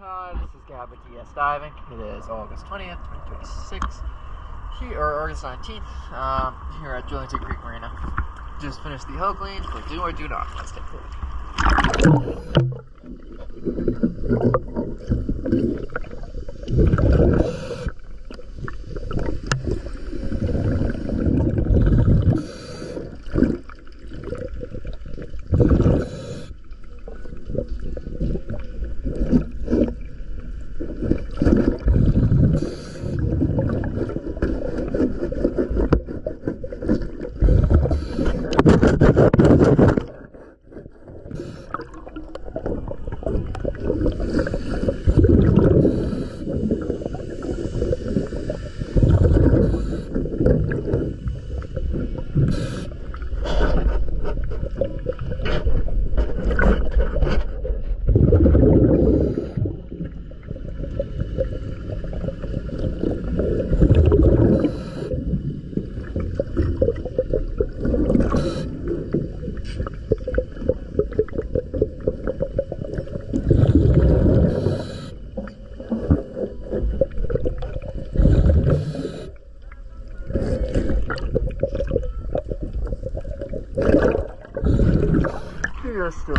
This is Gab with DS Diving. It is August 20th, 2026, or August 19th, here at Drillington Creek Marina. Just finished the hull clean for do or do not. Let's take a look. Pier still